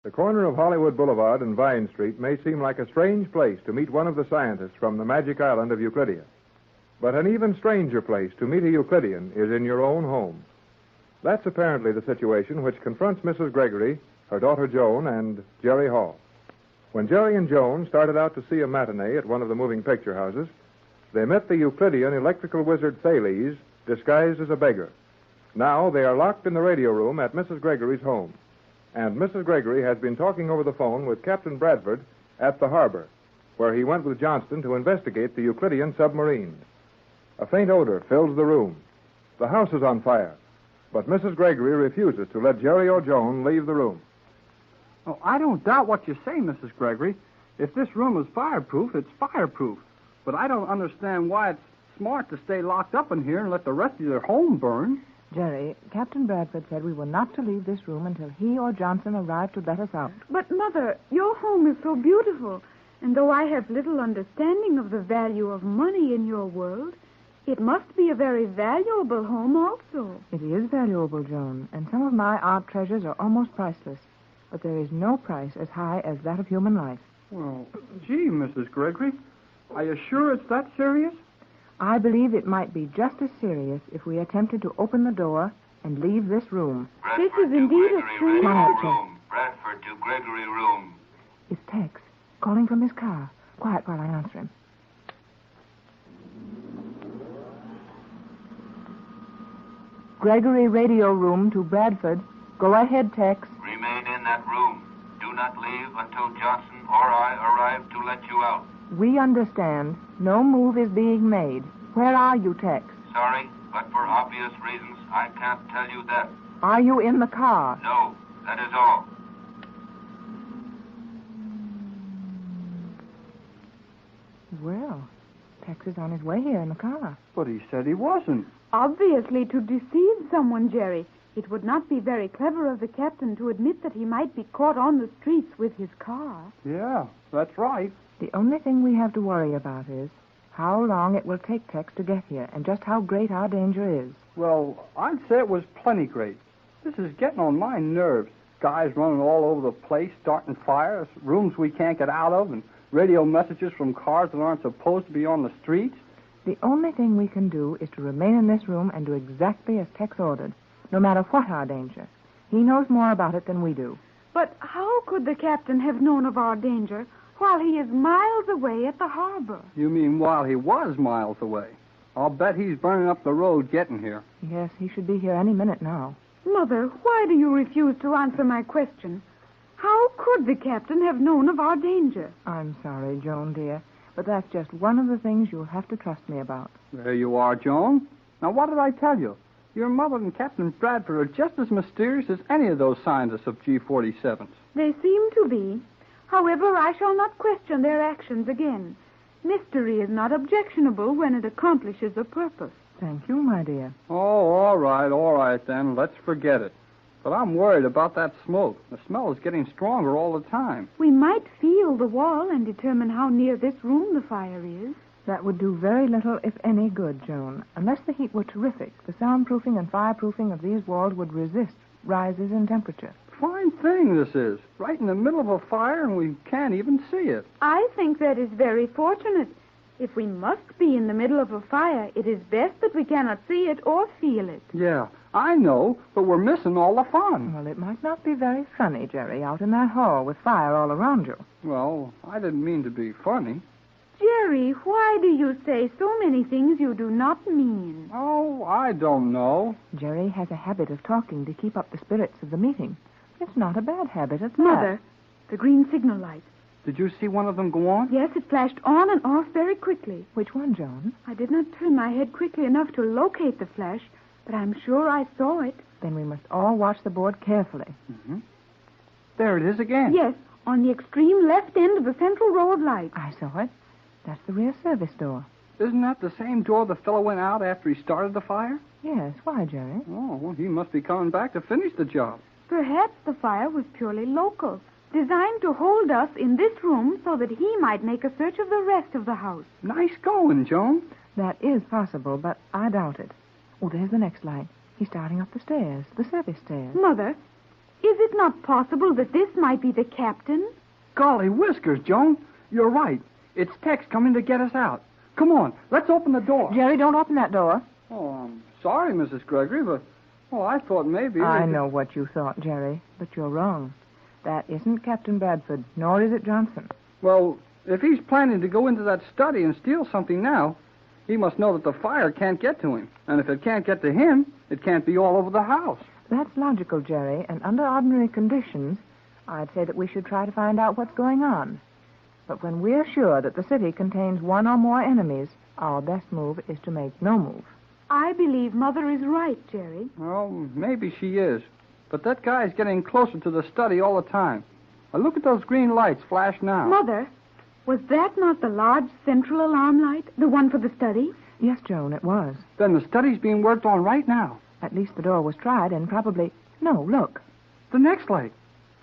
The corner of Hollywood Boulevard and Vine Street may seem like a strange place to meet one of the scientists from the magic island of Euclidia. But an even stranger place to meet a Euclidean is in your own home. That's apparently the situation which confronts Mrs. Gregory, her daughter Joan, and Jerry Hall. When Jerry and Joan started out to see a matinee at one of the moving picture houses, they met the Euclidean electrical wizard Thales, disguised as a beggar. Now they are locked in the radio room at Mrs. Gregory's home. And Mrs. Gregory has been talking over the phone with Captain Bradford at the harbor, where he went with Johnston to investigate the Euclidean submarine. A faint odor fills the room. The house is on fire, but Mrs. Gregory refuses to let Jerry or Joan leave the room. Oh, I don't doubt what you say, Mrs. Gregory. If this room is fireproof, it's fireproof. But I don't understand why it's smart to stay locked up in here and let the rest of your home burn. Jerry, Captain Bradford said we were not to leave this room until he or Johnson arrived to let us out. But, Mother, your home is so beautiful. And though I have little understanding of the value of money in your world, it must be a very valuable home also. It is valuable, Joan, and some of my art treasures are almost priceless. But there is no price as high as that of human life. Well, gee, Mrs. Gregory, are you sure it's that serious? I believe it might be just as serious if we attempted to open the door and leave this room. This is indeed a strange room. Bradford to Gregory room. It's Tex, calling from his car. Quiet while I answer him. Gregory radio room to Bradford. Go ahead, Tex. Remain in that room. Do not leave until Johnson or I arrive to let you out. We understand. No move is being made. Where are you, Tex? Sorry, but for obvious reasons, I can't tell you that. Are you in the car? No, that is all. Well, Tex is on his way here in the car. But he said he wasn't. Obviously to deceive someone, Jerry. It would not be very clever of the captain to admit that he might be caught on the streets with his car. Yeah, that's right. The only thing we have to worry about is how long it will take Tex to get here and just how great our danger is. Well, I'd say it was plenty great. This is getting on my nerves. Guys running all over the place, starting fires, rooms we can't get out of, and radio messages from cars that aren't supposed to be on the streets. The only thing we can do is to remain in this room and do exactly as Tex ordered, no matter what our danger. He knows more about it than we do. But how could the captain have known of our danger while he is miles away at the harbor? You mean while he was miles away? I'll bet he's burning up the road getting here. Yes, he should be here any minute now. Mother, why do you refuse to answer my question? How could the captain have known of our danger? I'm sorry, Joan, dear, but that's just one of the things you'll have to trust me about. There you are, Joan. Now, what did I tell you? Your mother and Captain Bradford are just as mysterious as any of those scientists of G-47s. They seem to be. However, I shall not question their actions again. Mystery is not objectionable when it accomplishes a purpose. Thank you, my dear. Oh, all right, then. Let's forget it. But I'm worried about that smoke. The smell is getting stronger all the time. We might feel the wall and determine how near this room the fire is. That would do very little, if any, good, Joan. Unless the heat were terrific, the soundproofing and fireproofing of these walls would resist rises in temperature. Fine thing this is. Right in the middle of a fire, and we can't even see it. I think that is very fortunate. If we must be in the middle of a fire, it is best that we cannot see it or feel it. Yeah, I know, but we're missing all the fun. Well, it might not be very funny, Jerry, out in that hall with fire all around you. Well, I didn't mean to be funny. Jerry, why do you say so many things you do not mean? Oh, I don't know. Jerry has a habit of talking to keep up the spirits of the meeting. It's not a bad habit at that. Mother, the green signal light. Did you see one of them go on? Yes, it flashed on and off very quickly. Which one, Joan? I did not turn my head quickly enough to locate the flash, but I'm sure I saw it. Then we must all watch the board carefully. Mm-hmm. There it is again. Yes, on the extreme left end of the central row of lights. I saw it. That's the rear service door. Isn't that the same door the fellow went out after he started the fire? Yes. Why, Jerry? Oh, well, he must be coming back to finish the job. Perhaps the fire was purely local, designed to hold us in this room so that he might make a search of the rest of the house. Nice going, Joan. That is possible, but I doubt it. Oh, there's the next light. He's starting up the stairs, the service stairs. Mother, Is it not possible that this might be the captain? Golly whiskers, Joan. You're right. It's Tex coming to get us out. Come on, let's open the door. Jerry, don't open that door. Oh, I'm sorry, Mrs. Gregory, but, I thought maybe... I know what you thought, Jerry, but you're wrong. That isn't Captain Bradford, nor is it Johnson. Well, if he's planning to go into that study and steal something now, he must know that the fire can't get to him. And if it can't get to him, it can't be all over the house. That's logical, Jerry, and under ordinary conditions, I'd say that we should try to find out what's going on. But when we're sure that the city contains one or more enemies, our best move is to make no move. I believe Mother is right, Jerry. Well, maybe she is. But that guy's getting closer to the study all the time. Now, look at those green lights flash now. Mother, was that not the large central alarm light, the one for the study? Yes, Joan, it was. Then the study's being worked on right now. At least the door was tried and probably... No, look. The next light.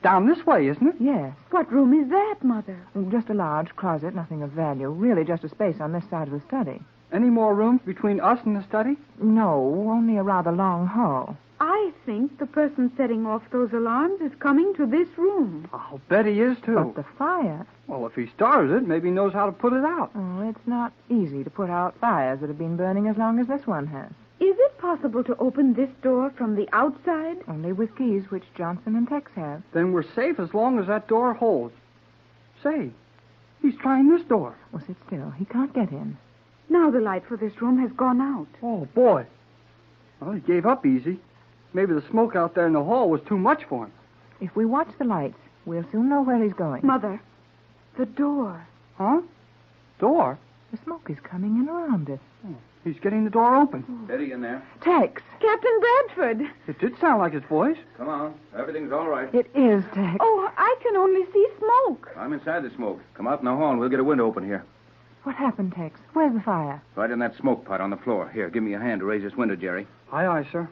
Down this way, isn't it? Yes. What room is that, Mother? Just a large closet, nothing of value. Really just a space on this side of the study. Any more rooms between us and the study? No, only a rather long hall. I think the person setting off those alarms is coming to this room. I'll bet he is, too. But the fire... Well, if he started it, maybe he knows how to put it out. Oh, it's not easy to put out fires that have been burning as long as this one has. Is it possible to open this door from the outside? Only with keys which Johnson and Tex have. Then we're safe as long as that door holds. Say, he's trying this door. Well, sit still. He can't get in. Now the light for this room has gone out. Oh, boy. Well, he gave up easy. Maybe the smoke out there in the hall was too much for him. If we watch the lights, we'll soon know where he's going. Mother, the door. Huh? Door? The smoke is coming in around it. Oh, he's getting the door open. Steady in there. Tex! Captain Bradford! It did sound like his voice. Come on. Everything's all right. It is, Tex. Oh, I can only see smoke. I'm inside the smoke. Come out in the hall and we'll get a window open here. What happened, Tex? Where's the fire? Right in that smoke pot on the floor. Here, give me a hand to raise this window, Jerry. Aye, aye, sir.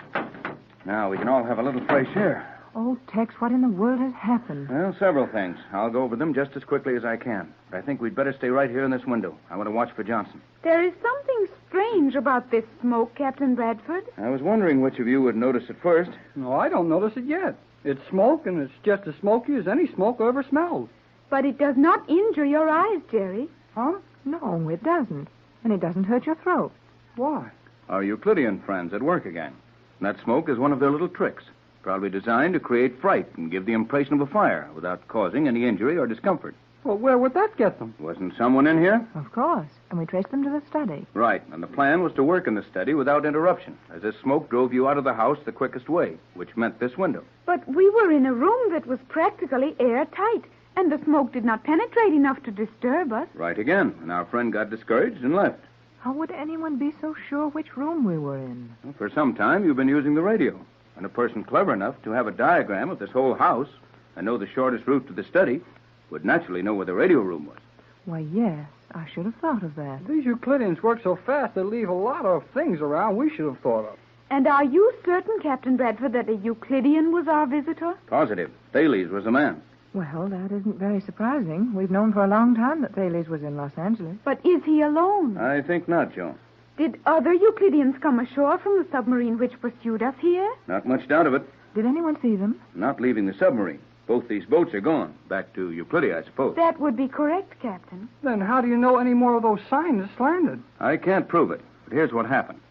Now we can all have a little fresh air. Oh, Tex, what in the world has happened? Well, several things. I'll go over them just as quickly as I can. But I think we'd better stay right here in this window. I want to watch for Johnson. There is something strange about this smoke, Captain Bradford. I was wondering which of you would notice it first. No, I don't notice it yet. It's smoke, and it's just as smoky as any smoke I ever smelled. But it does not injure your eyes, Jerry. Huh? No, it doesn't. And it doesn't hurt your throat. Why? Our Euclidean friends at work again. And that smoke is one of their little tricks. Probably designed to create fright and give the impression of a fire without causing any injury or discomfort. Well, where would that get them? Wasn't someone in here? Of course. And we traced them to the study. Right, and the plan was to work in the study without interruption, as this smoke drove you out of the house the quickest way, which meant this window. But we were in a room that was practically airtight, and the smoke did not penetrate enough to disturb us. Right again, and our friend got discouraged and left. How would anyone be so sure which room we were in? Well, for some time, you've been using the radio. And a person clever enough to have a diagram of this whole house and know the shortest route to the study would naturally know where the radio room was. Why, yes. I should have thought of that. These Euclideans work so fast they leave a lot of things around we should have thought of. And are you certain, Captain Bradford, that a Euclidean was our visitor? Positive. Thales was the man. Well, that isn't very surprising. We've known for a long time that Thales was in Los Angeles. But is he alone? I think not, Joan. Did other Euclideans come ashore from the submarine which pursued us here? Not much doubt of it. Did anyone see them? Not leaving the submarine. Both these boats are gone. Back to Euclidia, I suppose. That would be correct, Captain. Then how do you know any more of those scientists landed? I can't prove it, but here's what happened.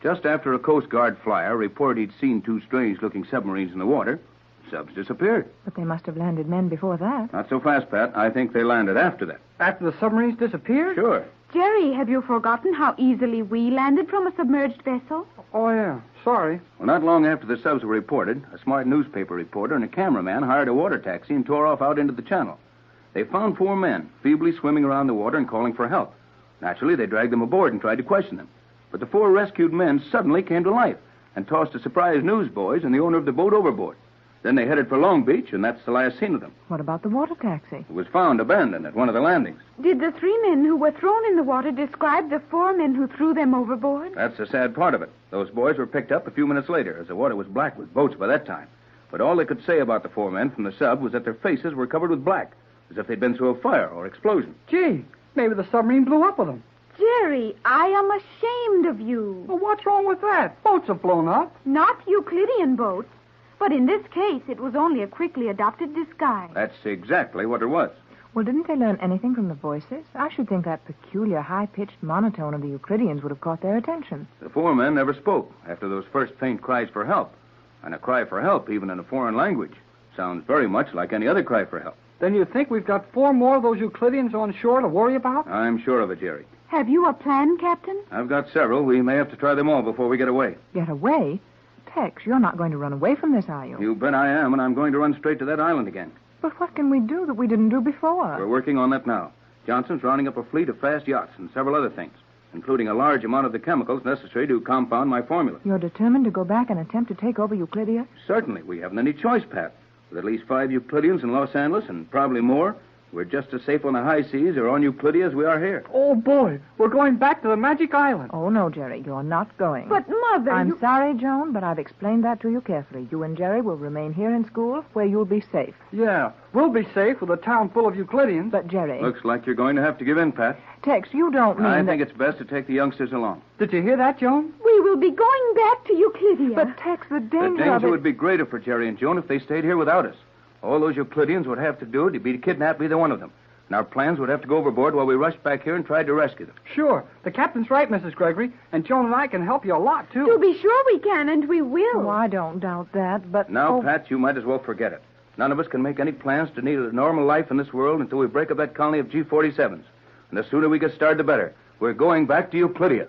Just after a Coast Guard flyer reported he'd seen two strange-looking submarines in the water, subs disappeared. But they must have landed men before that. Not so fast, Pat. I think they landed after that. After the submarines disappeared? Sure. Jerry, have you forgotten how easily we landed from a submerged vessel? Oh, yeah. Sorry. Well, not long after the subs were reported, a smart newspaper reporter and a cameraman hired a water taxi and tore off out into the channel. They found four men, feebly swimming around the water and calling for help. Naturally, they dragged them aboard and tried to question them. But the four rescued men suddenly came to life and tossed a surprised newsboys and the owner of the boat overboard. Then they headed for Long Beach, and that's the last seen of them. What about the water taxi? It was found abandoned at one of the landings. Did the three men who were thrown in the water describe the four men who threw them overboard? That's the sad part of it. Those boys were picked up a few minutes later, as the water was black with boats by that time. But all they could say about the four men from the sub was that their faces were covered with black, as if they'd been through a fire or explosion. Gee, maybe the submarine blew up with them. Jerry, I am ashamed of you. Well, what's wrong with that? Boats have blown up. Not Euclidean boats, But in this case, it was only a quickly adopted disguise. That's exactly what it was. Well, didn't they learn anything from the voices? I should think that peculiar, high-pitched monotone of the Euclideans would have caught their attention. The four men never spoke after those first faint cries for help. And a cry for help, even in a foreign language, sounds very much like any other cry for help. Then you think we've got 4 more of those Euclideans on shore to worry about? I'm sure of it, Jerry. Have you a plan, Captain? I've got several. We may have to try them all before we get away. Get away? Tex, you're not going to run away from this, are you? You bet I am, and I'm going to run straight to that island again. But what can we do that we didn't do before? We're working on that now. Johnson's rounding up a fleet of fast yachts and several other things, including a large amount of the chemicals necessary to compound my formula. You're determined to go back and attempt to take over Euclidia? Certainly. We haven't any choice, Pat. With at least 5 Euclideans in Los Angeles, and probably more, we're just as safe on the high seas or on Euclidia as we are here. Oh, boy. We're going back to the Magic Island. Oh, no, Jerry, you're not going. But, Mother, I'm sorry, Joan, but I've explained that to you carefully. You and Jerry will remain here in school where you'll be safe. Yeah, we'll be safe with a town full of Euclideans. But, Jerry... Looks like you're going to have to give in, Pat. Tex, you don't mean I that... think it's best to take the youngsters along. Did you hear that, Joan? We will be going back to Euclidia. But, Tex, the The danger of danger it... would be greater for Jerry and Joan if they stayed here without us. All those Euclideans would have to do would be to kidnap either one of them. And our plans would have to go overboard while we rushed back here and tried to rescue them. Sure. The captain's right, Mrs. Gregory. And Joan and I can help you a lot, too. To be sure we can, and we will. Oh, I don't doubt that, but... Now, Pat, you might as well forget it. None of us can make any plans to lead a normal life in this world until we break up that colony of G-47s. And the sooner we get started, the better. We're going back to Euclidia.